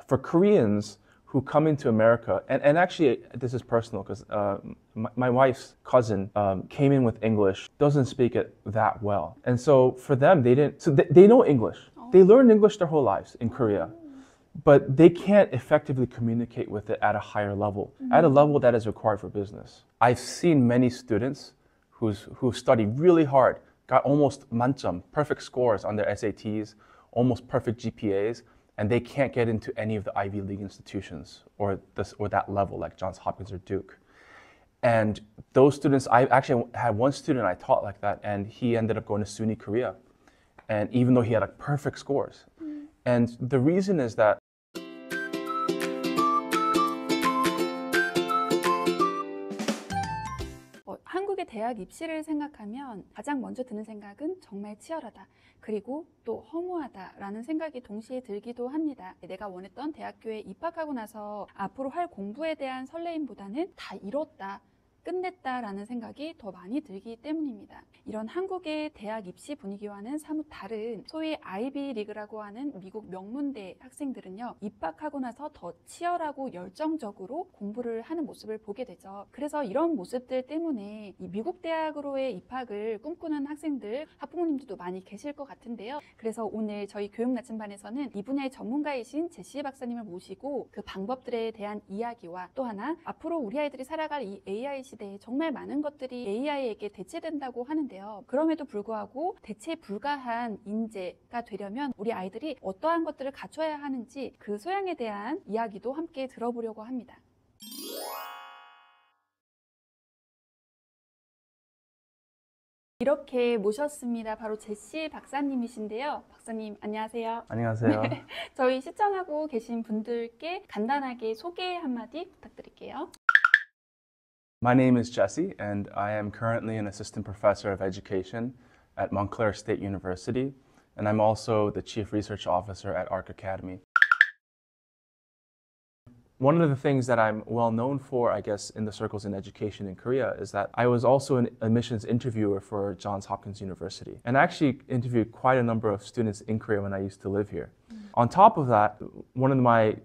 For Koreans who come into America, and actually this is personal because my wife's cousin came in with English, doesn't speak it that well. And so for them, they know English. They learned English their whole lives in Korea, but they can't effectively communicate with it at a higher level, at a level that is required for business. I've seen many students who studied really hard, got almost 만점, perfect scores on their SATs, almost perfect GPAs, and they can't get into any of the Ivy League institutions or that level like Johns Hopkins or Duke. And those students, I actually had one student I taught like that, and he ended up going to SUNY Korea. And even though he had like perfect scores. And the reason is that 한국의 대학 입시를 생각하면 가장 먼저 드는 생각은 정말 치열하다. 그리고 또 허무하다라는 생각이 동시에 들기도 합니다. 내가 원했던 대학교에 입학하고 나서 앞으로 할 공부에 대한 설레임보다는 다 이뤘다, 끝냈다라는 생각이 더 많이 들기 때문입니다. 이런 한국의 대학 입시 분위기와는 사뭇 다른 소위 아이비리그라고 하는 미국 명문대 학생들은요, 입학하고 나서 더 치열하고 열정적으로 공부를 하는 모습을 보게 되죠. 그래서 이런 모습들 때문에 이 미국 대학으로의 입학을 꿈꾸는 학생들, 학부모님들도 많이 계실 것 같은데요. 그래서 오늘 저희 교육나침반에서는 이 분야의 전문가이신 제시 박사님을 모시고 그 방법들에 대한 이야기와 또 하나 앞으로 우리 아이들이 살아갈 이 AI 시대에 정말 많은 것들이 AI에게 대체된다고 하는데요. 그럼에도 불구하고 대체불가한 인재가 되려면 우리 아이들이 어떠한 것들을 갖춰야 하는지 그 소양에 대한 이야기도 함께 들어보려고 합니다. 이렇게 모셨습니다. 바로 제시 박사님이신데요. 박사님 안녕하세요. 안녕하세요. 네, 저희 시청하고 계신 분들께 간단하게 소개 한마디 부탁드릴게요. My name is Jesse, and I am currently an assistant professor of education at Montclair State University, and I'm also the chief research officer at ARC Academy. One of the things that I'm well known for, I guess, in the circles in education in Korea is that I was also an admissions interviewer for Johns Hopkins University. And I actually interviewed quite a number of students in Korea when I used to live here. On top of that, one of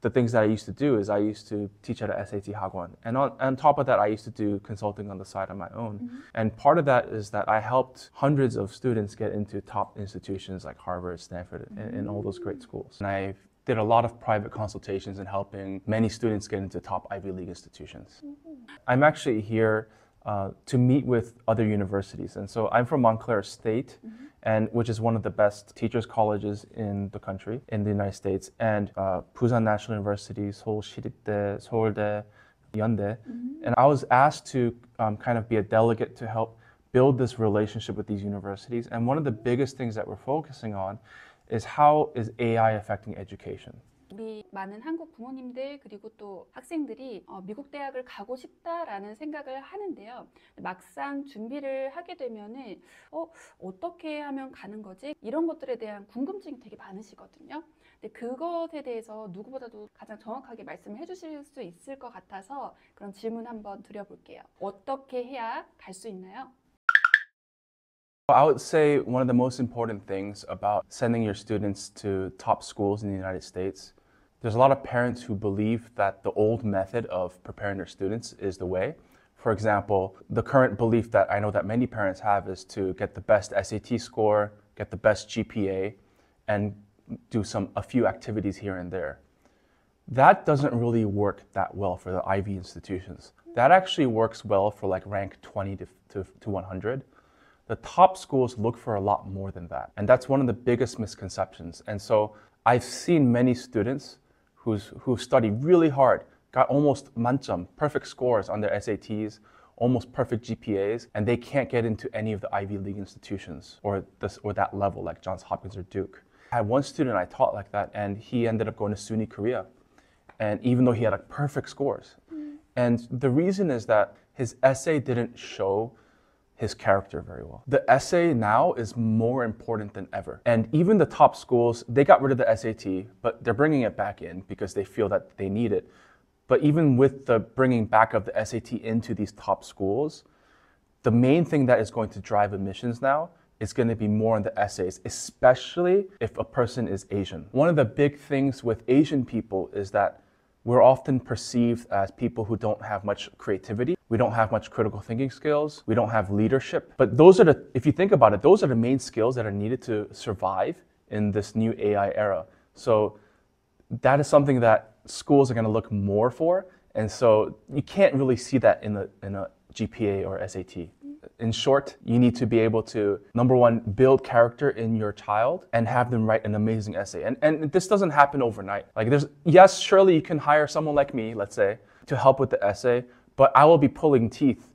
the things that I used to do is I used to teach at a SAT 학원. And on top of that, I used to do consulting on the side on my own. And part of that is that I helped hundreds of students get into top institutions like Harvard, Stanford, and all those great schools. And I did a lot of private consultations in helping many students get into top Ivy League institutions. I'm actually here to meet with other universities. And so I'm from Montclair State, which is one of the best teachers colleges in the country, in the United States. And Busan National University, Seoul Siddhiste, Seoulde, Yeonde. And I was asked to kind of be a delegate to help build this relationship with these universities. And one of the biggest things that we're focusing on is how is AI affecting education? 우리 많은 한국 부모님들 그리고 또 학생들이 미국 대학을 가고 싶다라는 생각을 하는데요. 막상 준비를 하게 되면은 어떻게 하면 가는 거지? 이런 것들에 대한 궁금증이 되게 많으시거든요. 근데 그것에 대해서 누구보다도 가장 정확하게 말씀을 해주실 수 있을 것 같아서 그런 질문 한번 드려볼게요. 어떻게 해야 갈 수 있나요? I would say one of the most important things about sending your students to top schools in the United States, there's a lot of parents who believe that the old method of preparing their students is the way. For example, the current belief that I know that many parents have is to get the best SAT score, get the best GPA, and do a few activities here and there. That doesn't really work that well for the Ivy institutions. That actually works well for like rank 20 to 100. The top schools look for a lot more than that. And that's one of the biggest misconceptions. And so I've seen many students who studied really hard, got almost 만점, perfect scores on their SATs, almost perfect GPAs, and they can't get into any of the Ivy League institutions or that level like Johns Hopkins or Duke. I had one student I taught like that, and he ended up going to SUNY Korea. And even though he had like perfect scores. And the reason is that his essay didn't show his character very well. The essay now is more important than ever. And even the top schools, they got rid of the SAT, but they're bringing it back in because they feel that they need it. But even with the bringing back of the SAT into these top schools, the main thing that is going to drive admissions now is going to be more on the essays, especially if a person is Asian. One of the big things with Asian people is that we're often perceived as people who don't have much creativity. We don't have much critical thinking skills. We don't have leadership. But those are if you think about it, those are the main skills that are needed to survive in this new AI era. So that is something that schools are going to look more for. And so you can't really see that in a GPA or SAT. In short, you need to be able to, number one, build character in your child and have them write an amazing essay. And this doesn't happen overnight. Like yes, surely you can hire someone like me, let's say, to help with the essay, but I will be pulling teeth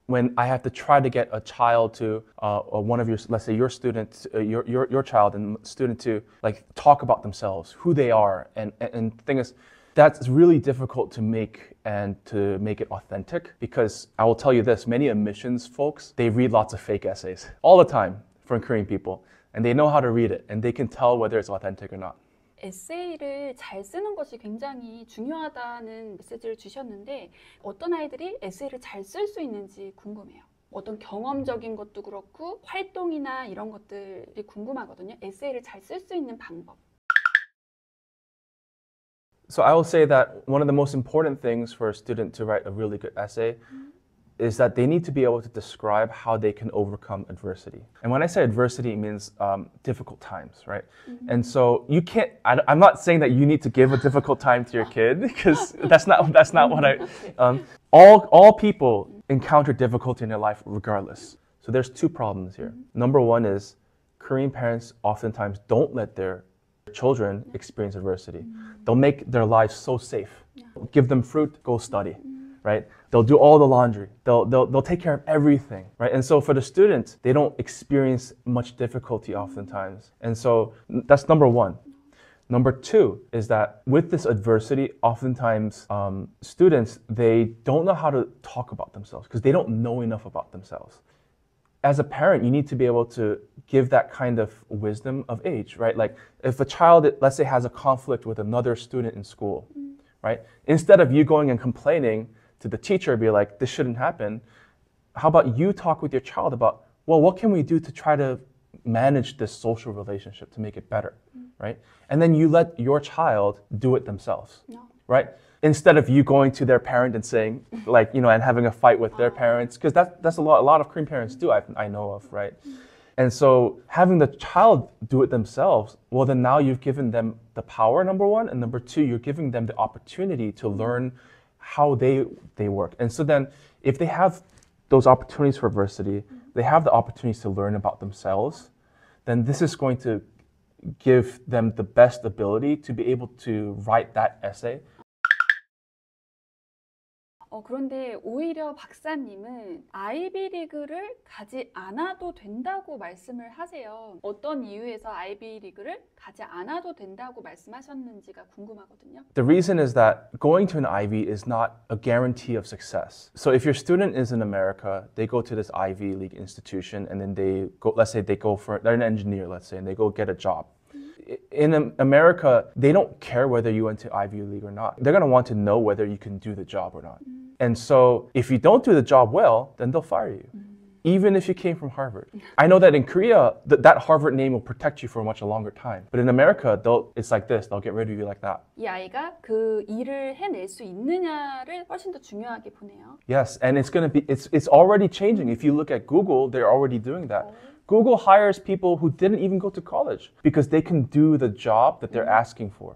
when I have to try to get a child to, one of your, let's say your student, your child and student to like talk about themselves, who they are. And the thing is, that's really difficult to make and to make it authentic, because I will tell you this, many admissions folks, they read lots of fake essays all the time from Korean people, and they know how to read it and they can tell whether it's authentic or not. 에세이를 잘 쓰는 것이 굉장히 중요하다는 메시지를 주셨는데 어떤 아이들이 에세이를 잘 쓸 수 있는지 궁금해요. 어떤 경험적인 것도 그렇고 활동이나 이런 것들이 궁금하거든요. 에세이를 잘 쓸 수 있는 방법. So I will say that one of the most important things for a student to write a really good essay is that they need to be able to describe how they can overcome adversity. And when I say adversity, it means difficult times, right? And so you can't, I'm not saying that you need to give a difficult time to your kid, because that's not what all people encounter difficulty in their life regardless. So there's two problems here. Number one is Korean parents oftentimes don't let their children experience adversity. They'll make their lives so safe. Give them fruit, go study, right? They'll do all the laundry. They'll take care of everything, right? And so for the students, they don't experience much difficulty oftentimes. And so that's number one. Number two is that with this adversity, oftentimes students, they don't know how to talk about themselves because they don't know enough about themselves. As a parent, you need to be able to give that kind of wisdom of age, right? Like if a child, let's say, has a conflict with another student in school, right? Instead of you going and complaining to the teacher, be like, this shouldn't happen, how about you talk with your child about, well, what can we do to try to manage this social relationship to make it better, right? And then you let your child do it themselves, right? Instead of you going to their parent and saying, like, you know, and having a fight with their parents, because that's a lot of Korean parents do, I know of, right? And so having the child do it themselves, well, then now you've given them the power, number one, and number two, you're giving them the opportunity to learn how they work. And so then if they have those opportunities for adversity, they have the opportunities to learn about themselves, then this is going to give them the best ability to be able to write that essay. 그런데 오히려 박사님은 아이비리그를 가지 않아도 된다고 말씀을 하세요. 어떤 이유에서 아이비리그를 가지 않아도 된다고 말씀하셨는지가 궁금하거든요. The reason is that going to an Ivy is not a guarantee of success. So if your student is in America, they go to this Ivy League institution and then they go, let's say they're an engineer, let's say, and they go get a job. In America, they don't care whether you went to Ivy League or not. They're going to want to know whether you can do the job or not. And so if you don't do the job well, then they'll fire you, even if you came from Harvard. I know that in Korea, that Harvard name will protect you for a much longer time. But in America, it's like this. They'll get rid of you like that. 이 아이가 그 일을 해낼 수 있느냐를 훨씬 더 중요하게 보네요. Yes, and it's already changing. If you look at Google, they're already doing that. Google hires people who didn't even go to college because they can do the job that they're asking for.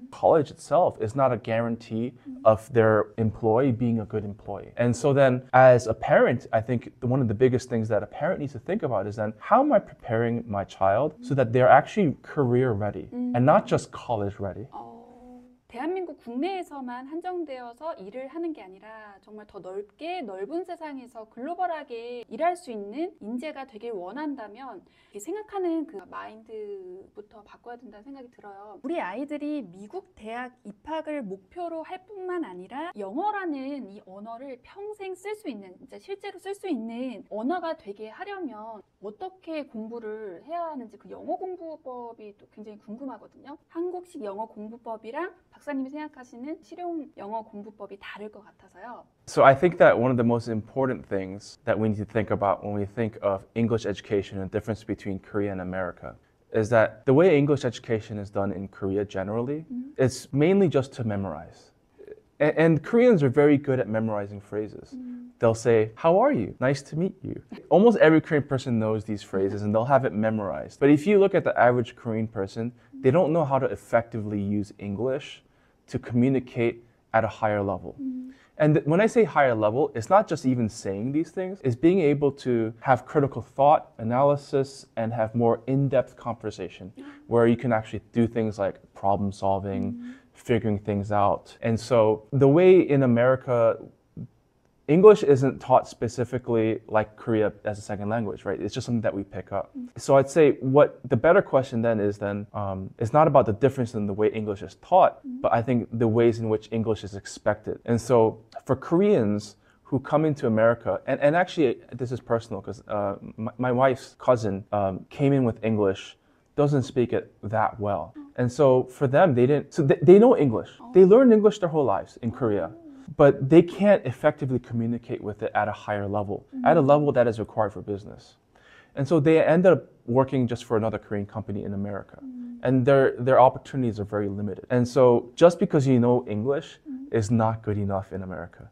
College itself is not a guarantee of their employee being a good employee. And so then as a parent, I think one of the biggest things that a parent needs to think about is then, how am I preparing my child so that they're actually career ready and not just college ready? 대한민국 국내에서만 한정되어서 일을 하는 게 아니라 정말 더 넓게 넓은 세상에서 글로벌하게 일할 수 있는 인재가 되길 원한다면 생각하는 그 마인드부터 바꿔야 된다는 생각이 들어요. 우리 아이들이 미국 대학 입학을 목표로 할 뿐만 아니라 영어라는 이 언어를 평생 쓸 수 있는, 진짜 실제로 쓸 수 있는 언어가 되게 하려면 어떻게 공부를 해야 하는지 그 영어 공부법이 또 굉장히 궁금하거든요. 한국식 영어 공부법이랑 박사님이 생각하시는 실용 영어 공부법이 다를 것 같아서요. So I think that one of the most important things that we need to think about when we think of English education and the difference between Korea and America is that the way English education is done in Korea generally, it's mainly just to memorize. And Koreans are very good at memorizing phrases. They'll say, "How are you? Nice to meet you." Almost every Korean person knows these phrases and they'll have it memorized. But if you look at the average Korean person, they don't know how to effectively use English to communicate at a higher level. And when I say higher level, it's not just even saying these things, it's being able to have critical thought, analysis, and have more in-depth conversation where you can actually do things like problem solving, figuring things out. And so the way in America, English isn't taught specifically like Korea as a second language, right? It's just something that we pick up. So I'd say what the better question then is it's not about the difference in the way English is taught, but I think the ways in which English is expected. And so for Koreans who come into America, and actually this is personal because my wife's cousin came in with English, doesn't speak it that well. And so for them, they know English. They learned English their whole lives in Korea. But they can't effectively communicate with it at a higher level, at a level that is required for business. And so they ended up working just for another Korean company in America. And their opportunities are very limited. And so just because you know English is not good enough in America.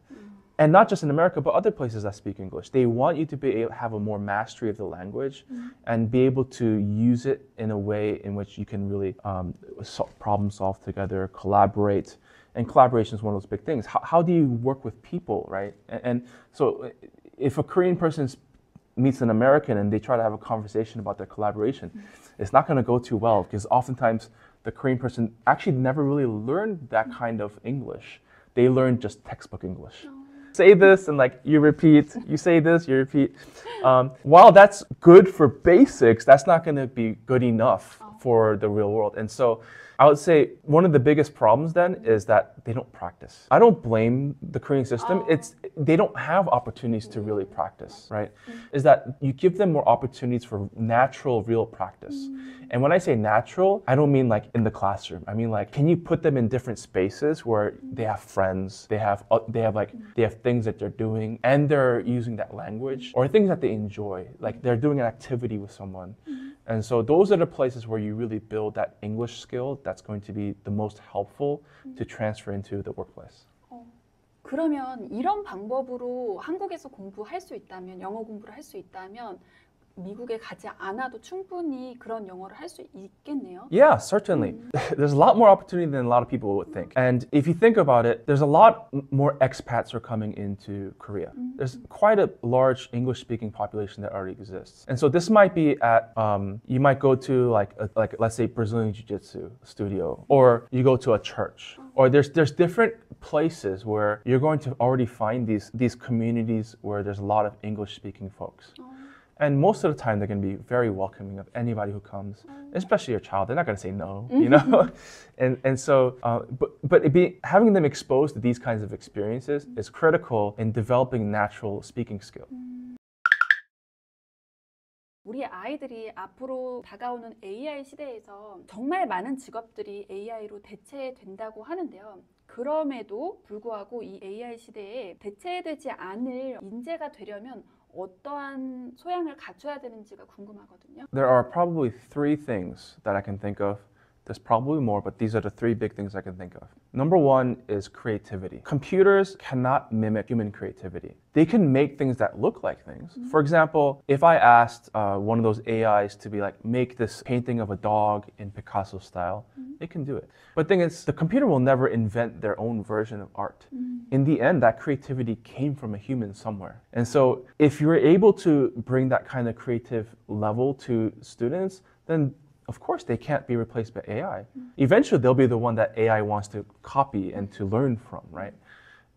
And not just in America, but other places that speak English. They want you to have a more mastery of the language and be able to use it in a way in which you can really problem solve together, collaborate. And collaboration is one of those big things. How do you work with people, right? And so if a Korean person meets an American and they try to have a conversation about their collaboration, it's not going to go too well because oftentimes the Korean person actually never really learned that kind of English. They learned just textbook English. Say this and like you repeat, you say this, you repeat. While that's good for basics, that's not going to be good enough for the real world. And so I would say one of the biggest problems then is that they don't practice. I don't blame the Korean system. They don't have opportunities to really practice, right? Is that you give them more opportunities for natural, real practice. And when I say natural, I don't mean like in the classroom. I mean like, can you put them in different spaces where they have friends, they have things that they're doing, and they're using that language, or things that they enjoy, like they're doing an activity with someone. And so those are the places where you really build that English skill that's going to be the most helpful to transfer into the workplace. 그러면 이런 방법으로 한국에서 공부할 수 있다면, 영어 공부를 할 수 있다면 미국에 가지 않아도 충분히 그런 영어를 할 수 있겠네요. Yeah, certainly. There's a lot more opportunity than a lot of people would think. And if you think about it, there's a lot more expats are coming into Korea. There's quite a large English-speaking population that already exists. And so this might be at, you might go to like let's say Brazilian Jiu-Jitsu studio, or you go to a church, or there's different places where you're going to already find these communities where there's a lot of English-speaking folks. And most of the time, they're going to be very welcoming of anybody who comes, especially your child. They're not going to say no, you know? and so, but having them exposed to these kinds of experiences is critical in developing natural speaking skill. 우리 아이들이 앞으로 다가오는 AI 시대에서 정말 많은 직업들이 AI로 대체된다고 하는데요. 그럼에도 불구하고 이 AI 시대에 대체되지 않을 인재가 되려면 어떠한 소양을 갖춰야 되는지가 궁금하거든요. There are probably three things that I can think of. There's probably more, but these are the three big things I can think of. Number one is creativity. Computers cannot mimic human creativity. They can make things that look like things. For example, if I asked one of those AIs to be like, make this painting of a dog in Picasso style, it can do it. But the thing is, the computer will never invent their own version of art. In the end, that creativity came from a human somewhere. And so if you're able to bring that kind of creative level to students, then of course, they can't be replaced by AI. Eventually, they'll be the one that AI wants to copy and to learn from, right?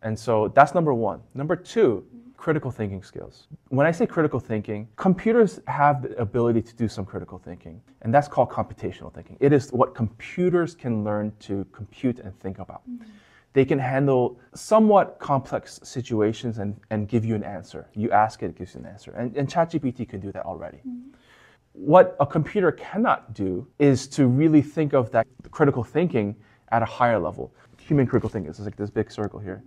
And so that's number one. Number two, critical thinking skills. When I say critical thinking, computers have the ability to do some critical thinking, and that's called computational thinking. It is what computers can learn to compute and think about. They can handle somewhat complex situations and give you an answer. You ask it, it gives you an answer. And ChatGPT can do that already. What a computer cannot do is to really think of that critical thinking at a higher level. human critical thinking. It's like this big circle here.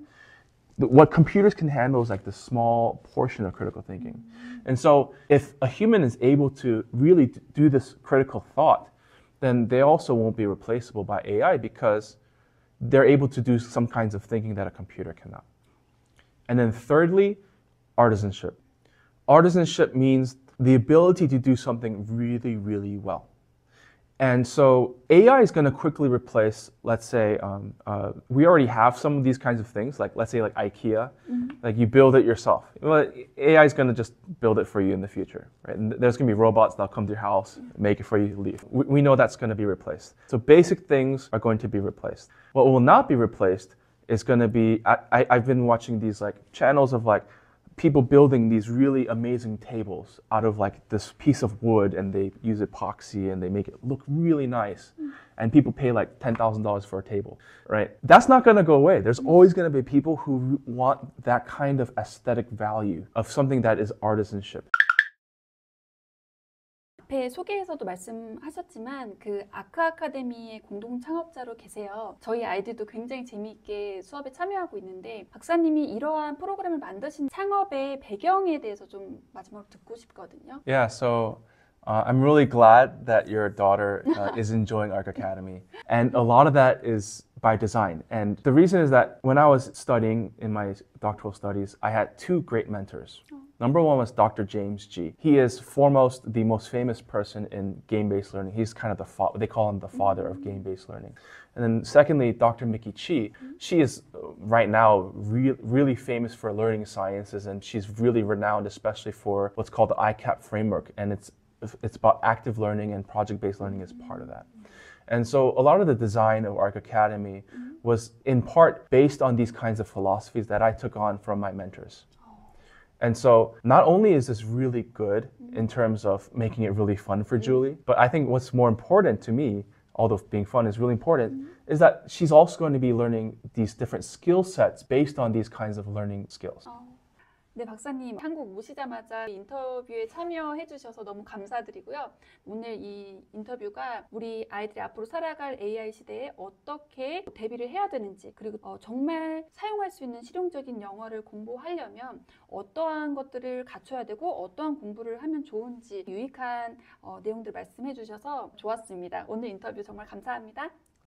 What computers can handle is like the small portion of critical thinking. And so if a human is able to really do this critical thought, then they also won't be replaceable by AI because they're able to do some kinds of thinking that a computer cannot. And then thirdly, artisanship. Artisanship means the ability to do something really, really well. And so AI is going to quickly replace, let's say, we already have some of these kinds of things, like let's say like IKEA, like you build it yourself. Well, AI is going to just build it for you in the future, right? And there's going to be robots that'll come to your house, make it for you, leave. We know that's going to be replaced. So basic things are going to be replaced. What will not be replaced is going to be, I've been watching these like channels of like people building these really amazing tables out of like this piece of wood, and they use epoxy and they make it look really nice. And people pay like $10,000 for a table, right? That's not going to go away. There's always going to be people who want that kind of aesthetic value of something that is artisanship. 앞에 소개에서도 말씀하셨지만 그 아크 아카데미의 공동 창업자로 계세요. 저희 아이들도 굉장히 재미있게 수업에 참여하고 있는데 박사님이 이러한 프로그램을 만드신 창업의 배경에 대해서 좀 마지막으로 듣고 싶거든요. Yeah, so I'm really glad that your daughter is enjoying Arc Academy. And a lot of that is by design. And the reason is that when I was studying in my doctoral studies, I had two great mentors. Number one was Dr. James G. He is foremost the most famous person in game-based learning. He's kind of the they call him the father of game-based learning. And then secondly, Dr. Mickey Chi. She is right now really famous for learning sciences, and she's really renowned especially for what's called the ICAP framework. And it's about active learning, and project-based learning is part of that. And so a lot of the design of Arc Academy was in part based on these kinds of philosophies that I took on from my mentors. And so not only is this really good in terms of making it really fun for Julie, but I think what's more important to me, although being fun is really important, is that she's also going to be learning these different skill sets based on these kinds of learning skills. 네, 박사님 한국 오시자마자 인터뷰에 참여해 주셔서 너무 감사드리고요. 오늘 이 인터뷰가 우리 아이들이 앞으로 살아갈 AI 시대에 어떻게 대비를 해야 되는지, 그리고 정말 사용할 수 있는 실용적인 영어를 공부하려면 어떠한 것들을 갖춰야 되고 어떠한 공부를 하면 좋은지 유익한 내용들 말씀해 주셔서 좋았습니다. 오늘 인터뷰 정말 감사합니다.